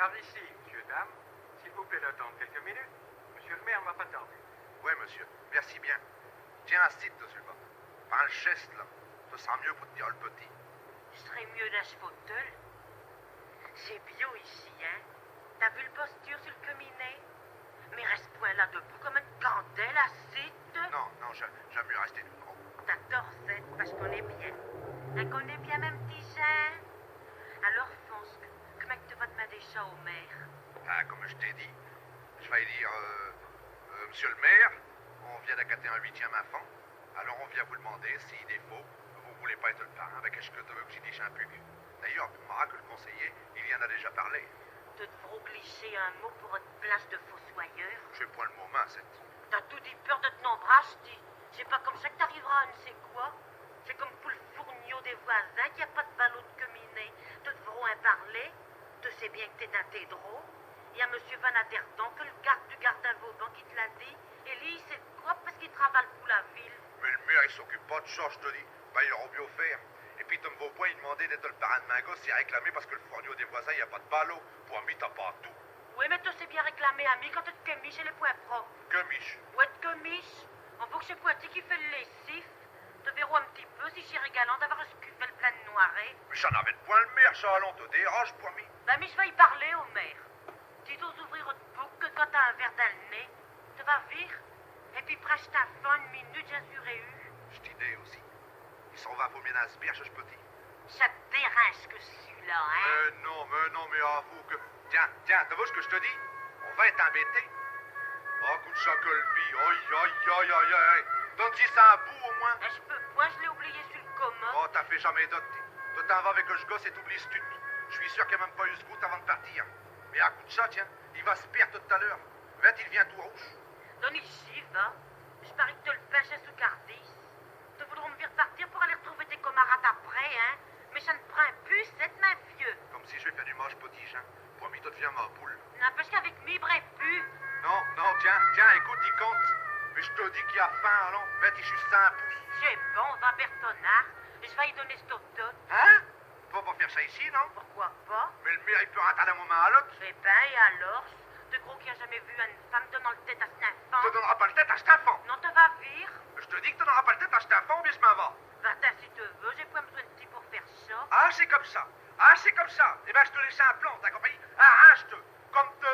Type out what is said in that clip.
Par ici, monsieur, dame. S'il vous plaît d'attendre quelques minutes. Monsieur le maire ne va pas tarder. Oui, monsieur. Merci bien. Tiens, assis-toi, Sylvain. Prends le geste, là. Ce sera mieux pour te dire le petit. Je serais mieux dans ce fauteuil. C'est bio ici, hein? T'as vu le posture sur le cheminée? Mais reste point là debout comme une candelle, assis. Non, j'aime mieux rester tout gros. T'as tort, c'est parce qu'on est bien. On connaît bien, même petit Jean. Alors, Fonce, comment tu vas demander ça au maire? Ah, comme je t'ai dit, je vais dire, monsieur le maire, on vient d'accater un 8e enfant. Alors on vient vous demander si, défaut, vous voulez pas être le parrain avec ce que tu dis champuc. D'ailleurs, Mara, que le conseiller, il y en a déjà parlé. Tu devrais glisser un mot pour une place de fossoyeur. Je point le moment, c'est. T'as tout dit peur de te nombrer, dis. C'est pas comme ça que t'arriveras à ne sais quoi. C'est comme pour le fourneau des voisins qui a pas de ballot de cheminée. Tu devrais en parler. Tu sais bien que t'es dans tes draps. Il y a monsieur Van Aterton, que le garde du garde à Vauban qui te l'a dit. Et lui, il sait de quoi parce qu'il travaille pour la ville. Mais le maire, il s'occupe pas de ça, je te dis. Ben, il aura mieux faire. Et puis, Tom Vaupoint, il demandait d'être le parrain de Mingos et réclamé parce que le fourneau des voisins, il n'y a pas de ballot. Pour ami, t'as pas tout. Oui, mais tu sais bien réclamer, ami, quand tu te commiches et les points propres. Gemiche. Ouais, te commiches. On faut que c'est Poitiers qui fait le lessif. Te verrou un petit peu si c'est régalant d'avoir ce qu'il fait le plein de noiret. Mais j'en avais de point le maire, ça, allons, te dérange, pour mi. Ben, mais je vais y parler au maire. Tu dois ouvrir autre bouc que quand t'as un verre dans le nez. Tu vas vire. Et puis prêche ta fin une minute, j'assurais eu. Cette idée aussi. Ils s'en va pour bien à ce berge, je peux dire. Ça te dérange que celui-là, hein? Mais avoue que... Tiens, t'as vu ce que je te dis? On va être embêtés. Oh, coup de chocolat, vie. Aïe. Donne-y ça à bout, au moins. Je peux pas, je l'ai oublié sur le commode. Oh, t'as fait jamais d'autre. Toi, t'en vas avec le gosse et t'oublies ce tout. Je suis sûr qu'il n'y a même pas eu ce goût avant de partir. Mais à coup de chat, tiens, il va se perdre tout à l'heure. Vite, il vient tout rouge. Donne ici, va. Je parie que te le pêches sous cardis. Te voudront me faire partir pour aller retrouver tes camarades après, hein? Mais ça ne prend plus, c'est ma vieux. Comme si je vais faire du mange potige, hein. Promis, toi, deviens ma poule. N'empêche qu'avec mes brais pu. Non, tiens, écoute, il compte. Mais je te dis qu'il a faim, allons. Vite, il juste 100 pouces. C'est bon, va Bertonnard. Je vais y donner ce toto. Hein? Faut pas faire ça ici, non? Pourquoi pas? Mais le maire, il peut rentrer d'un moment à l'autre. Eh ben, et alors? De gros qui a jamais vu une femme donnant le tête à cet enfant? Tu donneras pas le tête à cet enfant. Non, te va vire. Je te dis que tu n'auras pas le tête à cet enfant, mais je m'en vais. Va-t'en si tu veux, j'ai pas besoin de ti pour faire ça. Ah, c'est comme ça. Eh ben, je te laisse un plan, t'as compris? Arrange-te. Comme te